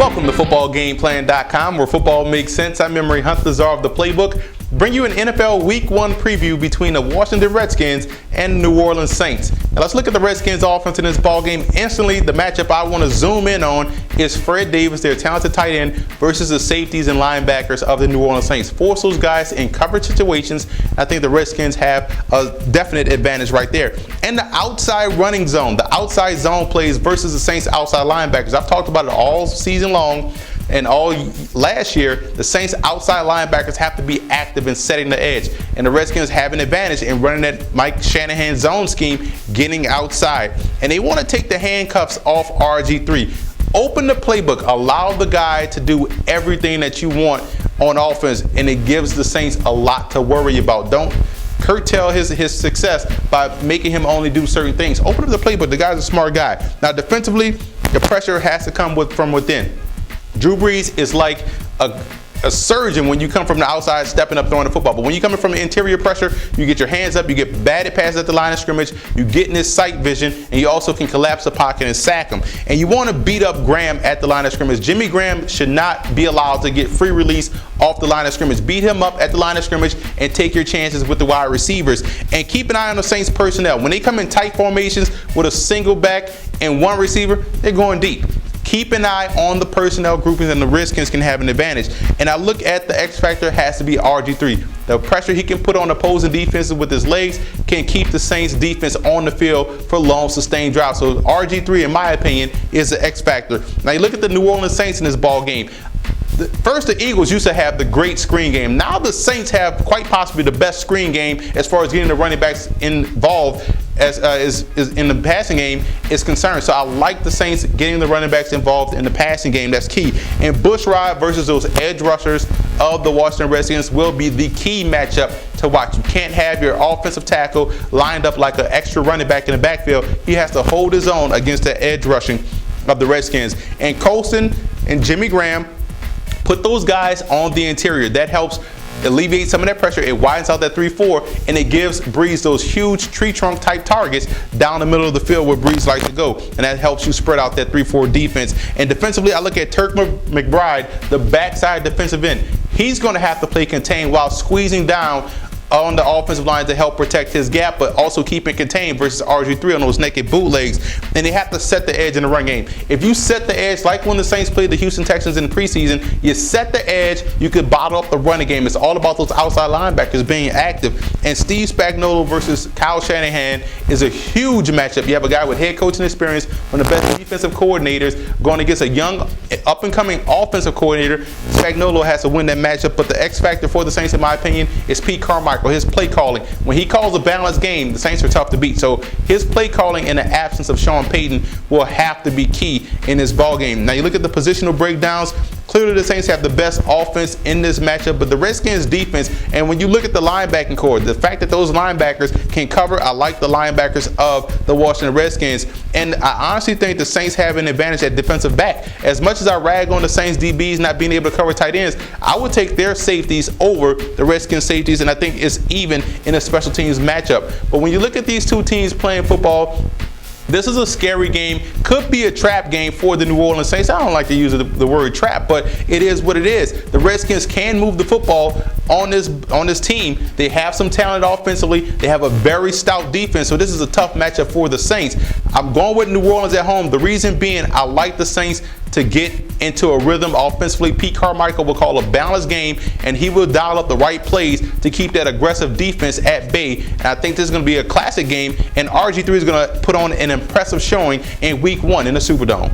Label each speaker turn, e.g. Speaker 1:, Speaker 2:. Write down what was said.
Speaker 1: Welcome to footballgameplan.com, where football makes sense. I'm Emery Hunt, the czar of the playbook. Bring you an NFL Week 1 preview between the Washington Redskins and the New Orleans Saints. Now let's look at the Redskins offense in this ball game. Instantly, the matchup I want to zoom in on is Fred Davis, their talented tight end, versus the safeties and linebackers of the New Orleans Saints. Force those guys in coverage situations. I think the Redskins have a definite advantage right there. And the outside running zone, the outside zone plays versus the Saints outside linebackers. I've talked about it all season long. And all last year, the Saints outside linebackers have to be active in setting the edge. And the Redskins have an advantage in running that Mike Shanahan zone scheme, getting outside. And they want to take the handcuffs off RG3. Open the playbook. Allow the guy to do everything that you want on offense. And it gives the Saints a lot to worry about. Don't curtail his success by making him only do certain things. Open up the playbook. The guy's a smart guy. Now, defensively, the pressure has to come from within. Drew Brees is like a surgeon when you come from the outside stepping up throwing the football. But when you're coming from the interior pressure, you get your hands up, you get batted passes at the line of scrimmage, you get in his sight vision, and you also can collapse the pocket and sack him. And you want to beat up Graham at the line of scrimmage. Jimmy Graham should not be allowed to get free release off the line of scrimmage. Beat him up at the line of scrimmage and take your chances with the wide receivers. And keep an eye on the Saints personnel. When they come in tight formations with a single back and one receiver, they're going deep. Keep an eye on the personnel groupings, and the Redskins can have an advantage. And I look at the X factor has to be RG3. The pressure he can put on opposing defenses with his legs can keep the Saints defense on the field for long, sustained drives. So RG3, in my opinion, is the X factor. Now you look at the New Orleans Saints in this ball game. First, the Eagles used to have the great screen game. Now the Saints have quite possibly the best screen game as far as getting the running backs involved as is in the passing game is concerned. So I like the Saints getting the running backs involved in the passing game. That's key. And Bushrod versus those edge rushers of the Washington Redskins will be the key matchup to watch. You can't have your offensive tackle lined up like an extra running back in the backfield. He has to hold his own against the edge rushing of the Redskins. And Colson and Jimmy Graham, put those guys on the interior. That helps alleviate some of that pressure. It widens out that 3-4, and it gives Brees those huge tree trunk type targets down the middle of the field where Brees likes to go. And that helps you spread out that 3-4 defense. And defensively, I look at Turk McBride, the backside defensive end. He's going to have to play contained while squeezing down on the offensive line to help protect his gap, but also keep it contained versus RG3 on those naked bootlegs. And they have to set the edge in the run game. If you set the edge, like when the Saints played the Houston Texans in the preseason, you set the edge, you could bottle up the running game. It's all about those outside linebackers being active. And Steve Spagnuolo versus Kyle Shanahan is a huge matchup. You have a guy with head coaching experience, one of the best defensive coordinators, going against a young, up-and-coming offensive coordinator. Spagnuolo has to win that matchup, but the X factor for the Saints, in my opinion, is Pete Carmichael. His play calling. When he calls a balanced game, the Saints are tough to beat. So his play calling in the absence of Sean Payton will have to be key in this ball game. Now you look at the positional breakdowns. Clearly the Saints have the best offense in this matchup, but the Redskins defense, and when you look at the linebacking core, the fact that those linebackers can cover, I like the linebackers of the Washington Redskins. And I honestly think the Saints have an advantage at defensive back. As much as I rag on the Saints DBs not being able to cover tight ends, I would take their safeties over the Redskins safeties, and I think it's even in a special teams matchup. But when you look at these two teams playing football, this is a scary game. Could be a trap game for the New Orleans Saints. I don't like to use the word trap, but it is what it is. The Redskins can move the football on this team. They have some talent offensively. They have a very stout defense, so this is a tough matchup for the Saints. I'm going with New Orleans at home. The reason being, I like the Saints to get into a rhythm offensively. Pete Carmichael will call a balanced game, and he will dial up the right plays to keep that aggressive defense at bay. And I think this is going to be a classic game, and RG3 is going to put on an impressive showing in Week 1 in the Superdome.